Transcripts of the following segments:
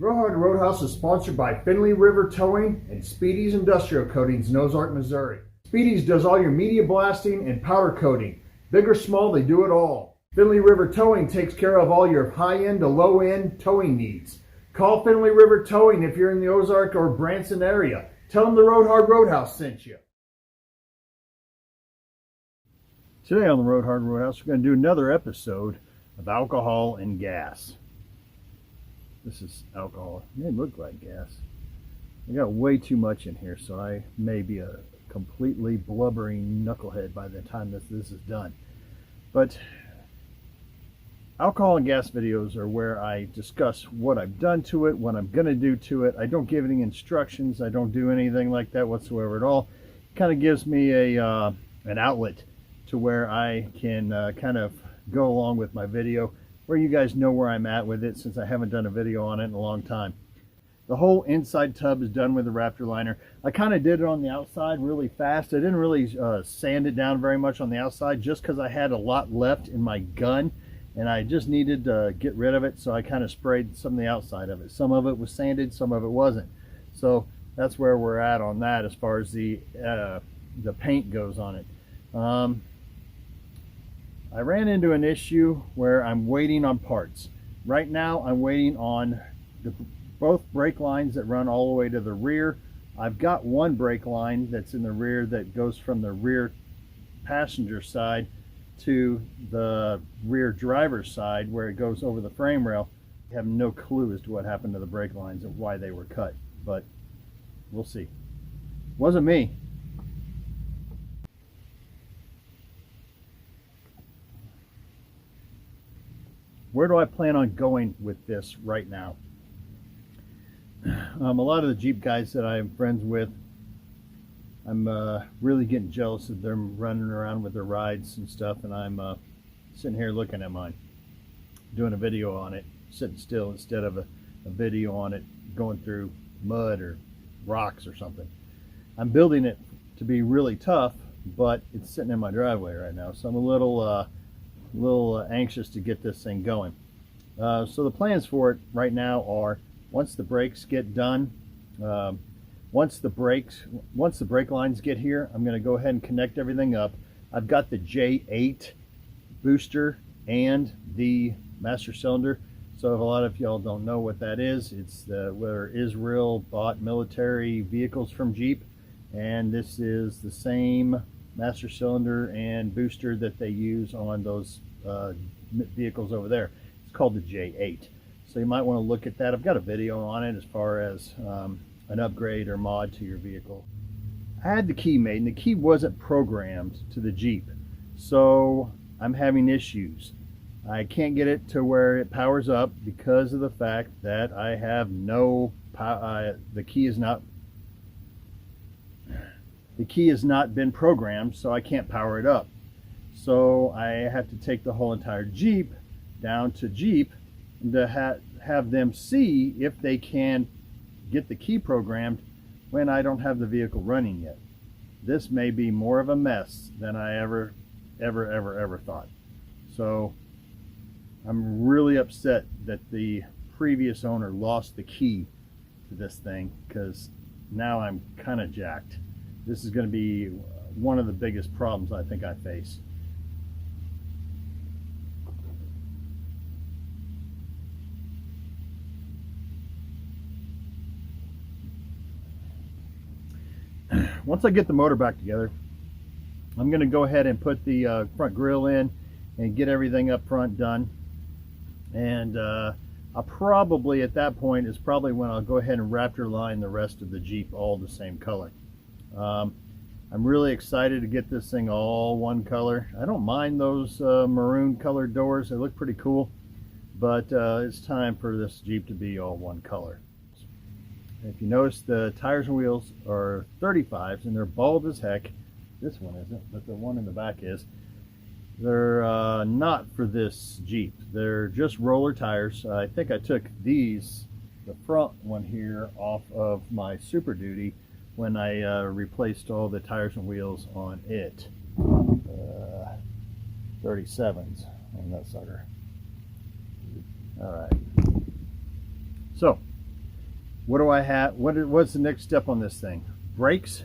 Roadhouse is sponsored by Finley River Towing and Speedy's Industrial Coatings in Ozark, Missouri. Speedy's does all your media blasting and powder coating. Big or small, they do it all. Finley River Towing takes care of all your high-end to low-end towing needs. Call Finley River Towing if you're in the Ozark or Branson area. Tell them the Roadhouse sent you. Today on the Roadhouse, we're going to do another episode of alcohol and gas. This is alcohol. It may look like gas. I got way too much in here, so I may be a completely blubbering knucklehead by the time this is done. But alcohol and gas videos are where I discuss what I've done to it, what I'm going to do to it. I don't give any instructions. I don't do anything like that whatsoever at all. It kind of gives me an outlet to where I can kind of go along with my video, where you guys know where I'm at with it, since I haven't done a video on it in a long time. The whole inside tub is done with the Raptor liner. I kind of did it on the outside really fast. I didn't really sand it down very much on the outside, just because I had a lot left in my gun and I just needed to get rid of it, so I kind of sprayed some of the outside of it. Some of it was sanded, some of it wasn't. So that's where we're at on that as far as the paint goes on it. I ran into an issue where I'm waiting on parts. Right now I'm waiting on both brake lines that run all the way to the rear. I've got one brake line that's in the rear that goes from the rear passenger side to the rear driver's side, where it goes over the frame rail. I have no clue as to what happened to the brake lines and why they were cut, but we'll see. Wasn't me. Where do I plan on going with this right now? A lot of the Jeep guys that I'm friends with, I'm really getting jealous of them running around with their rides and stuff, and I'm sitting here looking at mine, doing a video on it, sitting still instead of a video on it going through mud or rocks or something. I'm building it to be really tough, but it's sitting in my driveway right now, so I'm a little anxious to get this thing going. So the plans for it right now are, once the brakes get done, once the brake lines get here, I'm going to go ahead and connect everything up. I've got the J8 booster and the master cylinder. So if a lot of y'all don't know what that is, it's where Israel bought military vehicles from Jeep, and this is the same master cylinder and booster that they use on those vehicles over there. It's called the J8. So you might want to look at that. I've got a video on it as far as an upgrade or mod to your vehicle. I had the key made, and the key wasn't programmed to the Jeep, so I'm having issues. I can't get it to where it powers up because of the fact that I have no power. The key has not been programmed, so I can't power it up. So I have to take the whole entire Jeep down to Jeep to have them see if they can get the key programmed when I don't have the vehicle running yet. This may be more of a mess than I ever thought. So I'm really upset that the previous owner lost the key to this thing, because now I'm kind of jacked. This is going to be one of the biggest problems I think I face. Once I get the motor back together, I'm going to go ahead and put the front grille in and get everything up front done. And I'll probably, at that point, is probably when I'll go ahead and Raptor line the rest of the Jeep all the same color. I'm really excited to get this thing all one color. I don't mind those maroon colored doors. They look pretty cool. But it's time for this Jeep to be all one color. If you notice, the tires and wheels are 35s, and they're bald as heck. This one isn't, but the one in the back is. They're not for this Jeep. They're just roller tires. I think I took these, the front one here, off of my Super Duty when I replaced all the tires and wheels on it. 37s on that sucker. All right. So what do I have? What's the next step on this thing? Brakes.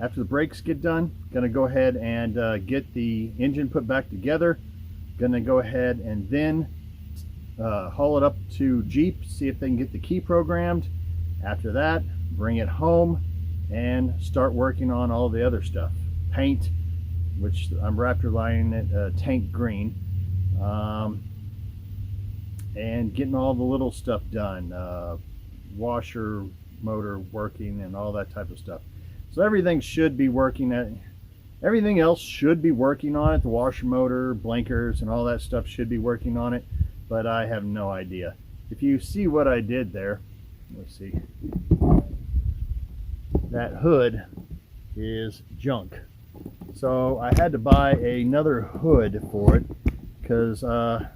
After the brakes get done, gonna go ahead and get the engine put back together. Gonna go ahead and then haul it up to Jeep, see if they can get the key programmed. After that, bring it home and start working on all the other stuff. Paint, which I'm Raptor lining it tank green, and getting all the little stuff done, washer, motor working, and all that type of stuff. So everything should be working. Everything else should be working on it. The washer, motor, blinkers, and all that stuff should be working on it, but I have no idea. If you see what I did there, let's see. That hood is junk. So I had to buy another hood for it because I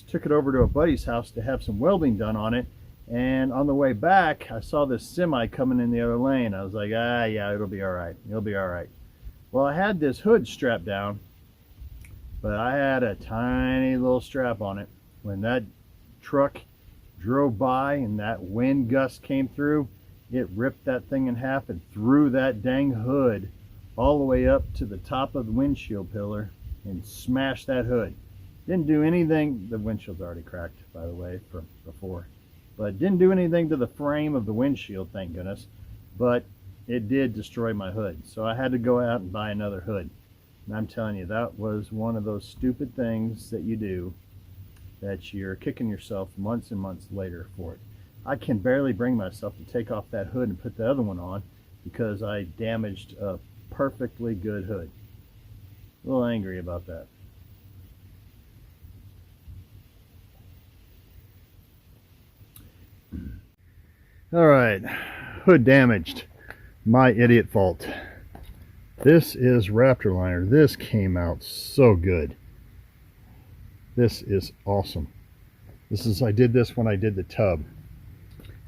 took it over to a buddy's house to have some welding done on it, and on the way back I saw this semi coming in the other lane. I was like, yeah, it'll be all right. It'll be all right. Well, I had this hood strapped down, but I had a tiny little strap on it. When that truck drove by and that wind gust came through, it ripped that thing in half and threw that dang hood all the way up to the top of the windshield pillar and smashed that hood. Didn't do anything. The windshield's already cracked, by the way, from before, but didn't do anything to the frame of the windshield, thank goodness. But it did destroy my hood, so I had to go out and buy another hood. And I'm telling you, that was one of those stupid things that you do that you're kicking yourself months and months later for it. I can barely bring myself to take off that hood and put the other one on because I damaged a perfectly good hood. A little angry about that. All right, hood damaged. My idiot fault. This is Raptor liner. This came out so good. This is awesome. I did this when I did the tub.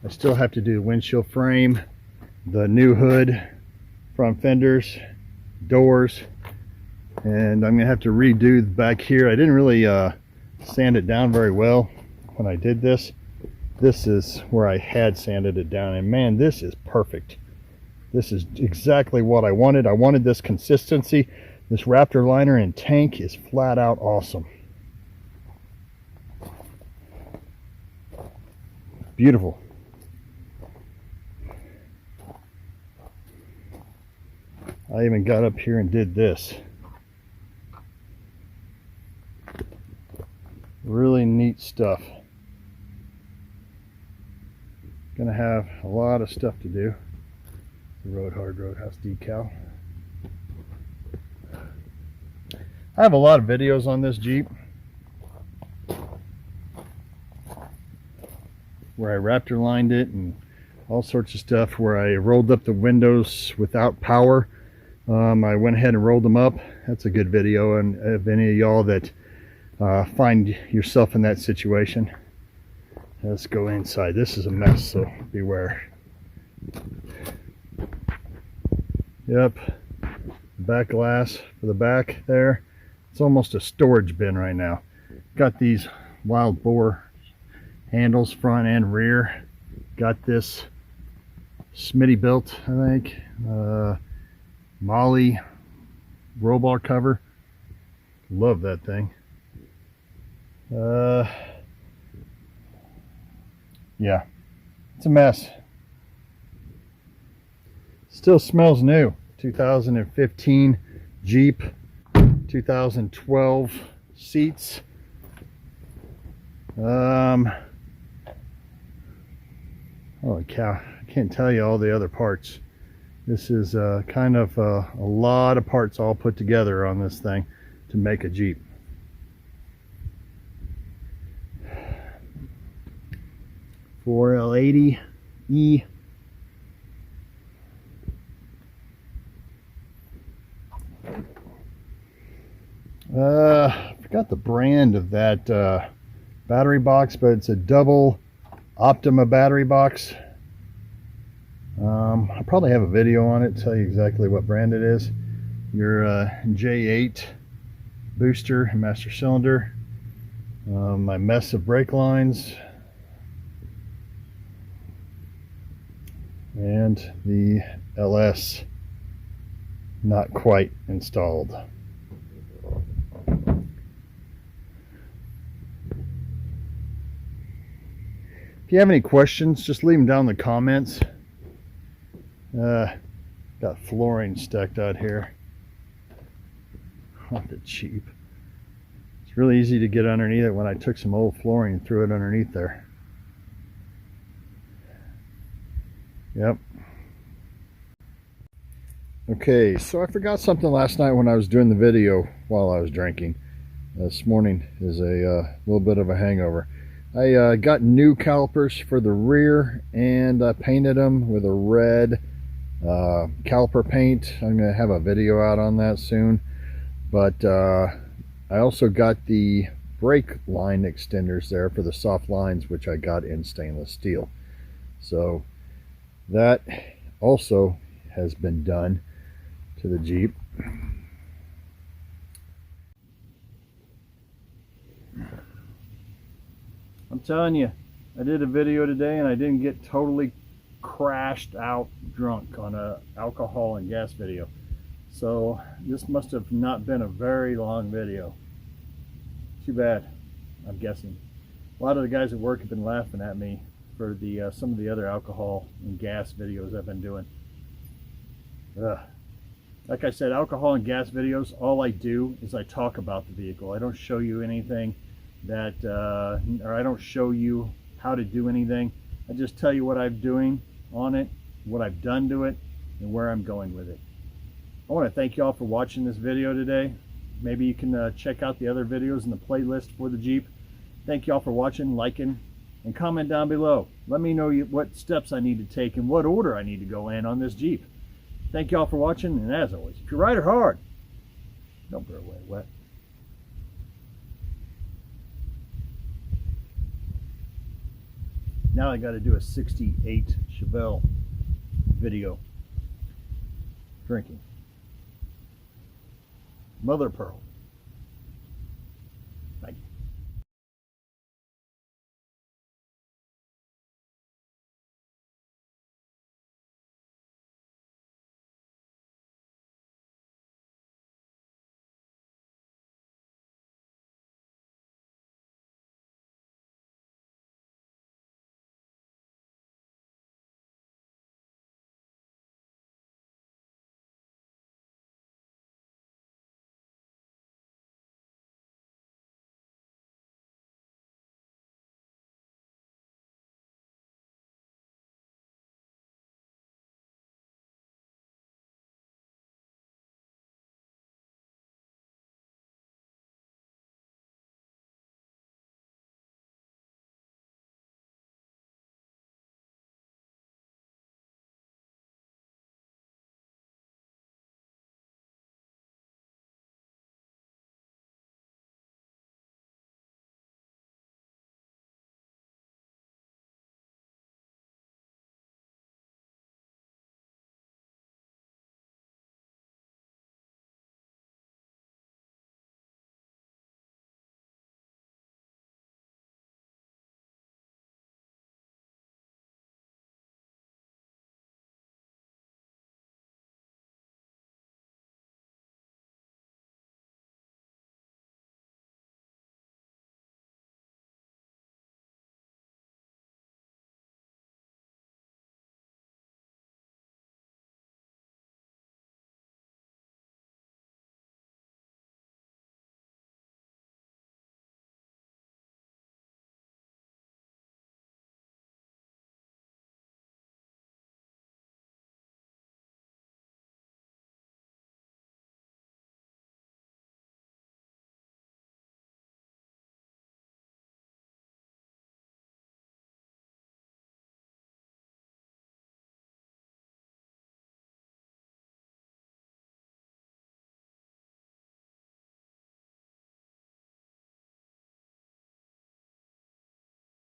I still have to do windshield frame, the new hood, front fenders, doors, and I'm gonna have to redo the back here. I didn't really sand it down very well when I did this. This is where I had sanded it down, and man, this is perfect. This is exactly what I wanted. I wanted this consistency. This Raptor liner and tank is flat out awesome. Beautiful. I even got up here and did this. Really neat stuff. Gonna have a lot of stuff to do. The Roadhouse decal. I have a lot of videos on this Jeep where I Raptor lined it and all sorts of stuff, where I rolled up the windows without power. I went ahead and rolled them up. That's a good video, and if any of y'all that find yourself in that situation, let's go inside. This is a mess, so beware. Yep, back glass for the back there. It's almost a storage bin right now. Got these wild boar handles front and rear. Got this Smitty built, I think, Molly roll bar cover. Love that thing. Yeah, it's a mess. Still smells new. 2015 Jeep, 2012 seats. Holy cow, I can't tell you all the other parts. This is kind of a lot of parts all put together on this thing to make a Jeep. L80E. I forgot the brand of that battery box, but it's a double Optima battery box. I'll probably have a video on it, tell you exactly what brand it is. Your J8 booster and master cylinder. My mess of brake lines. and the LS not quite installed. If you have any questions, just leave them down in the comments. Got flooring stuck out here off the Jeep. It's really easy to get underneath it when I took some old flooring and threw it underneath there. Yep. Okay, so I forgot something last night when I was doing the video while I was drinking. This morning is a little bit of a hangover. I got new calipers for the rear and I painted them with a red caliper paint. I'm going to have a video out on that soon. But I also got the brake line extenders there for the soft lines, which I got in stainless steel. So that also has been done to the Jeep. I'm telling you, I did a video today and I didn't get totally crashed out drunk on a alcohol and gas video. So this must have not been a very long video. Too bad, I'm guessing. A lot of the guys at work have been laughing at me for the some of the other alcohol and gas videos I've been doing. Ugh. Like I said, alcohol and gas videos, all I do is I talk about the vehicle. I don't show you anything that, or I don't show you how to do anything. I just tell you what I'm doing on it, what I've done to it, and where I'm going with it. I want to thank you all for watching this video today. Maybe you can check out the other videos in the playlist for the Jeep. Thank you all for watching, liking, and comment down below. Let me know what steps I need to take and what order I need to go in on this Jeep. Thank you all for watching, and as always, if you ride her hard, don't throw away wet. Now I got to do a 68 Chevelle video. Drinking. Mother of pearl.